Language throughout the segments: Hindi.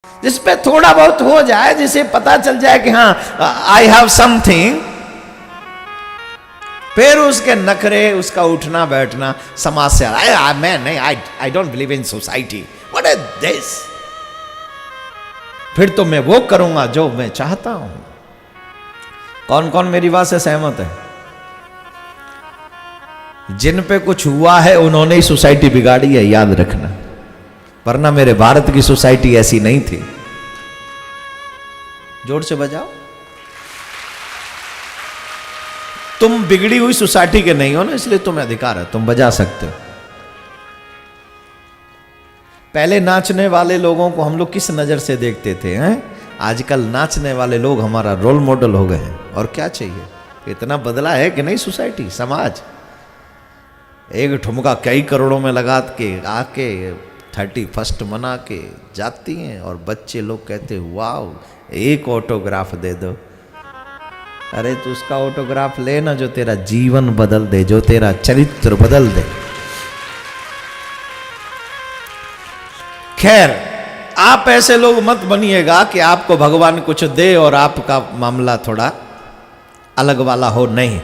जिस पे थोड़ा बहुत हो जाए, जिसे पता चल जाए कि हाँ आई हैव समथिंग, फिर उसके नखरे, उसका उठना बैठना समाज से मैं नहीं, I don't believe in society, what is this, फिर तो मैं वो करूंगा जो मैं चाहता हूं। कौन कौन मेरी बात से सहमत है? जिन पे कुछ हुआ है उन्होंने ही सोसाइटी बिगाड़ी है, याद रखना, वरना मेरे भारत की सोसाइटी ऐसी नहीं थी। जोर से बजाओ। तुम बिगड़ी हुई सोसाइटी के नहीं हो ना, इसलिए तुम्हें अधिकार है, तुम बजा सकते हो। पहले नाचने वाले लोगों को हम लोग किस नजर से देखते थे, हैं? आजकल नाचने वाले लोग हमारा रोल मॉडल हो गए हैं। और क्या चाहिए? इतना बदला है कि नहीं सोसाइटी, समाज। एक ठुमका कई करोड़ों में लगा के आके 31 मना के जाती हैं, और बच्चे लोग कहते वाह एक ऑटोग्राफ दे दो। अरे तो उसका ऑटोग्राफ लेना जो तेरा जीवन बदल दे, जो तेरा चरित्र बदल दे। खैर, आप ऐसे लोग मत बनिएगा कि आपको भगवान कुछ दे और आपका मामला थोड़ा अलग वाला हो। नहीं,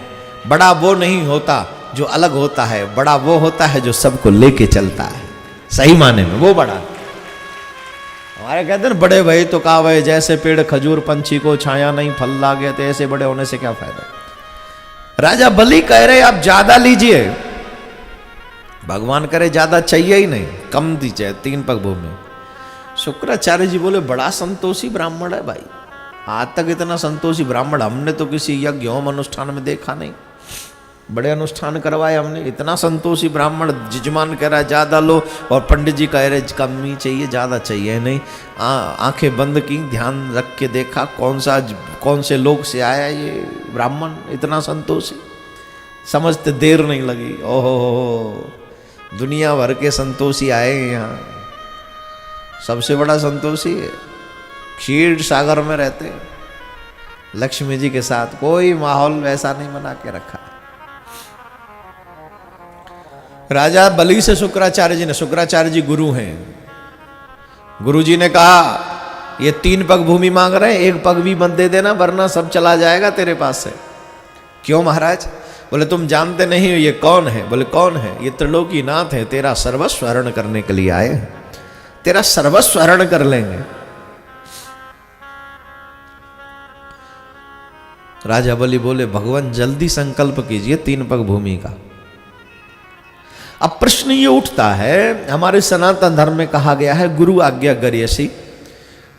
बड़ा वो नहीं होता जो अलग होता है, बड़ा वो होता है जो सबको लेके चलता है, सही माने में वो बड़ा। हमारे कहते हैं बड़े भाई तो कहा भाई, जैसे पेड़ खजूर पंछी को छाया नहीं फल लागे, तो ऐसे बड़े होने से क्या फायदा। राजा बलि कह रहे आप ज्यादा लीजिए, भगवान करे ज्यादा चाहिए ही नहीं, कम दीजिए, 3 पग भूमि। शुक्राचार्य जी बोले बड़ा संतोषी ब्राह्मण है भाई, आज तक इतना संतोषी ब्राह्मण हमने तो किसी यज्ञ होम अनुष्ठान में देखा नहीं। बड़े अनुष्ठान करवाए हमने, इतना संतोषी ब्राह्मण। जजमान कह रहा है ज्यादा लो, और पंडित जी कह रहे कम ही चाहिए, ज्यादा चाहिए नहीं। आंखें बंद की, ध्यान रख के देखा कौन से लोग से आया ये ब्राह्मण, इतना संतोषी। समझते देर नहीं लगी, ओहो दुनिया भर के संतोषी आए यहाँ, सबसे बड़ा संतोषी है, क्षीर सागर में रहते लक्ष्मी जी के साथ, कोई माहौल वैसा नहीं बना के रखा। राजा बलि से शुक्राचार्य जी ने, शुक्राचार्य जी गुरु हैं, गुरु जी ने कहा ये 3 पग भूमि मांग रहे हैं, 1 पग भी मत दे देना वरना सब चला जाएगा तेरे पास से। क्यों महाराज? बोले तुम जानते नहीं हो ये कौन है? बोले कौन है? ये त्रिलोकीनाथ है, तेरा सर्वस्व हरण करने के लिए आए हैं, तेरा सर्वस्व हरण कर लेंगे। राजा बलि बोले भगवान जल्दी संकल्प कीजिए 3 पग भूमि का। अब प्रश्न ये उठता है, हमारे सनातन धर्म में कहा गया है गुरु आज्ञा गरियसी,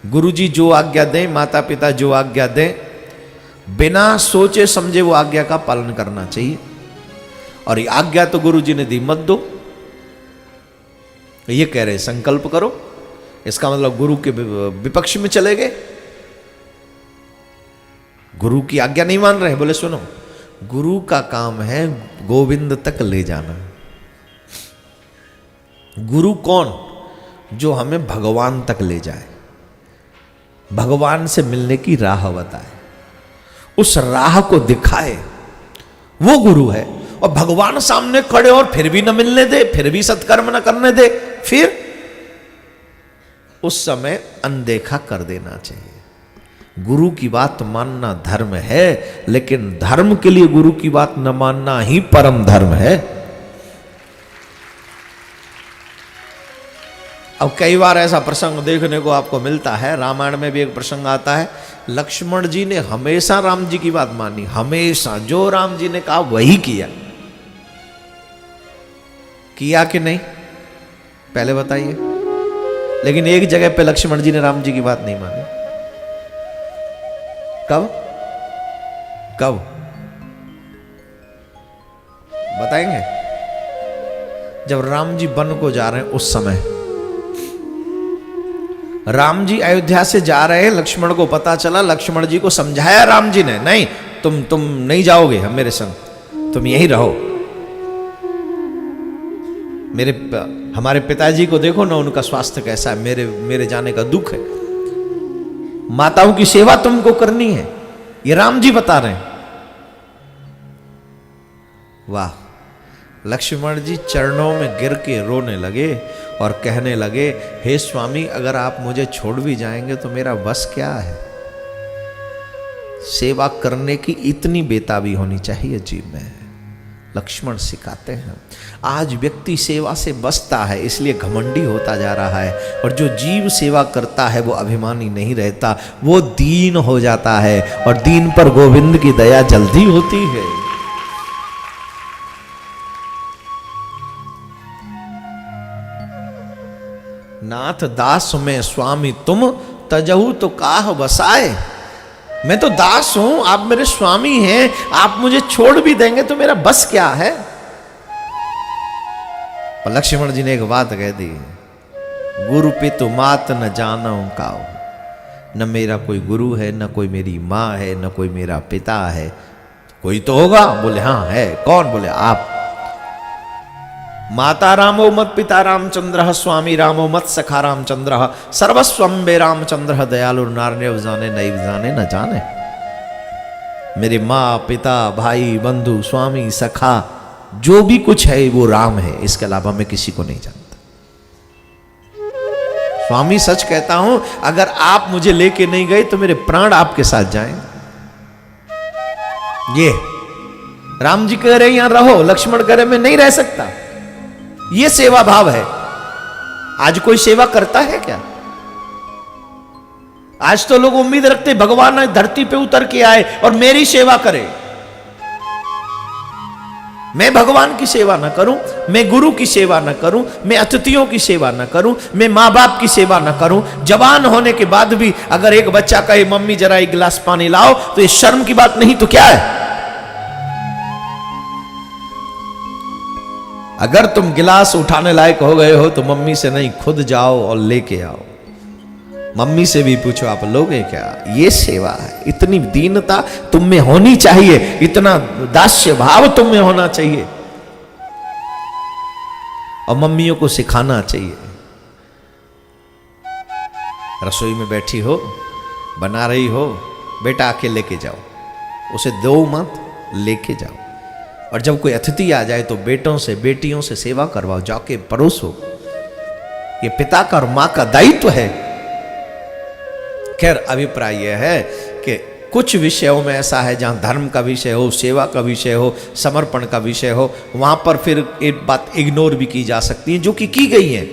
गुरु जी जो आज्ञा दें, माता पिता जो आज्ञा दें, बिना सोचे समझे वो आज्ञा का पालन करना चाहिए। और ये आज्ञा तो गुरु जी ने दी, मत दो, ये कह रहे संकल्प करो। इसका मतलब गुरु के विपक्ष में चले गए, गुरु की आज्ञा नहीं मान रहे। बोले सुनो, गुरु का काम है गोविंद तक ले जाना। गुरु कौन? जो हमें भगवान तक ले जाए, भगवान से मिलने की राह बताए, उस राह को दिखाए, वो गुरु है। और भगवान सामने खड़े और फिर भी न मिलने दे, फिर भी सत्कर्म न करने दे, फिर उस समय अनदेखा कर देना चाहिए। गुरु की बात मानना धर्म है, लेकिन धर्म के लिए गुरु की बात न मानना ही परम धर्म है। अब कई बार ऐसा प्रसंग देखने को आपको मिलता है, रामायण में भी एक प्रसंग आता है, लक्ष्मण जी ने हमेशा राम जी की बात मानी, हमेशा जो राम जी ने कहा वही किया। किया कि नहीं पहले बताइए? लेकिन एक जगह पे लक्ष्मण जी ने राम जी की बात नहीं मानी। कब कब बताएंगे? जब राम जी वन को जा रहे हैं उस समय, राम जी अयोध्या से जा रहे हैं, लक्ष्मण को पता चला, लक्ष्मण जी को समझाया राम जी ने, नहीं तुम नहीं जाओगे हम मेरे संग, तुम यहीं रहो। हमारे पिताजी को देखो ना, उनका स्वास्थ्य कैसा है, मेरे जाने का दुख है, माताओं की सेवा तुमको करनी है, ये राम जी बता रहे हैं। वाह, लक्ष्मण जी चरणों में गिर के रोने लगे और कहने लगे, हे स्वामी, अगर आप मुझे छोड़ भी जाएंगे तो मेरा बस क्या है। सेवा करने की इतनी बेताबी होनी चाहिए जीव में। लक्ष्मण सिखाते हैं। आज व्यक्ति सेवा से बचता है, इसलिए घमंडी होता जा रहा है, और जो जीव सेवा करता है वो अभिमानी नहीं रहता, वो दीन हो जाता है, और दीन पर गोविंद की दया जल्दी होती है। नाथ दास में स्वामी तुम, तजहु तो काह बसाए। मैं तो दास हूं, आप मेरे स्वामी हैं, आप मुझे छोड़ भी देंगे तो मेरा बस क्या है। पर लक्ष्मण जी ने एक बात कह दी, गुरु पितु मात न जानऊ काऊ। न मेरा कोई गुरु है, न कोई मेरी माँ है, न कोई मेरा पिता है। कोई तो होगा। बोले हाँ है। कौन? बोले आप। माता रामो मत पिता रामचंद्र, स्वामी रामो मत सखा रामचंद्र, सर्वस्वम बे रामचंद्र, दयालु नारनेव जाने नैव जाने न जाने। मेरे माँ पिता भाई बंधु स्वामी सखा जो भी कुछ है वो राम है, इसके अलावा मैं किसी को नहीं जानता। स्वामी सच कहता हूं, अगर आप मुझे लेके नहीं गए तो मेरे प्राण आपके साथ जाएंगे। ये राम जी कह रहे यहां रहो, लक्ष्मण कह रहे मैं नहीं रह सकता। ये सेवा भाव है। आज कोई सेवा करता है क्या? आज तो लोग उम्मीद रखते भगवान धरती पे उतर के आए और मेरी सेवा करे। मैं भगवान की सेवा ना करूं, मैं गुरु की सेवा ना करूं, मैं अतिथियों की सेवा ना करूं, मैं माँ बाप की सेवा ना करूं। जवान होने के बाद भी अगर एक बच्चा कहे मम्मी जरा एक गिलास पानी लाओ, तो ये शर्म की बात नहीं तो क्या है? अगर तुम गिलास उठाने लायक हो गए हो तो मम्मी से नहीं, खुद जाओ और लेके आओ। मम्मी से भी पूछो आप लोगे क्या? ये सेवा है। इतनी दीनता तुम में होनी चाहिए, इतना दास्य भाव तुम में होना चाहिए, और मम्मियों को सिखाना चाहिए। रसोई में बैठी हो, बना रही हो, बेटा आके लेके जाओ, उसे दो मत, लेके जाओ। और जब कोई अतिथि आ जाए तो बेटों से बेटियों से सेवा करवाओ, जाके परोसो। ये पिता का और मां का दायित्व है। खैर अभिप्राय यह है कि कुछ विषयों में ऐसा है जहां धर्म का विषय हो, सेवा का विषय हो, समर्पण का विषय हो, वहां पर फिर एक बात इग्नोर भी की जा सकती है, जो कि की गई है।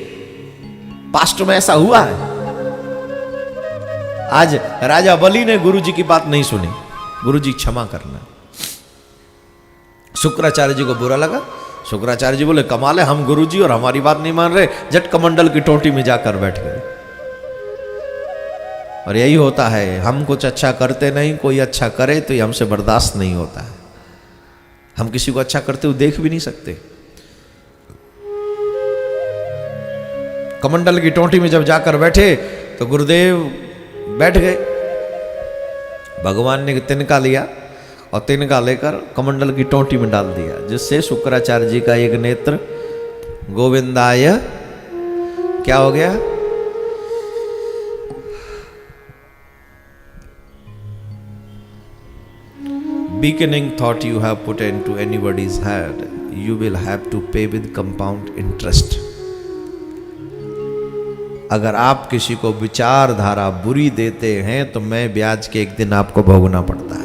पास्ट में ऐसा हुआ है। आज राजा बलि ने गुरु जी की बात नहीं सुनी, गुरु जी क्षमा करना। शुक्राचार्य जी को बुरा लगा। शुक्राचार्य जी बोले कमाल है, हम गुरु जी और हमारी बात नहीं मान रहे। जट कमंडल की टोटी में जाकर बैठ गए। और यही होता है, हम कुछ अच्छा करते नहीं, कोई अच्छा करे तो ये हमसे बर्दाश्त नहीं होता है। हम किसी को अच्छा करते हुए देख भी नहीं सकते। कमंडल की टोटी में जब जाकर बैठे तो गुरुदेव बैठ गए। भगवान ने तिनका लिया और तिनका लेकर कमंडल की टोटी में डाल दिया, जिससे शुक्राचार्य जी का एक नेत्र गोविंदाय क्या हो गया? Beginning thought you have put into anybody's head, you will have to pay with compound interest. अगर आप किसी को विचारधारा बुरी देते हैं तो मैं ब्याज के एक दिन आपको भोगना पड़ता है।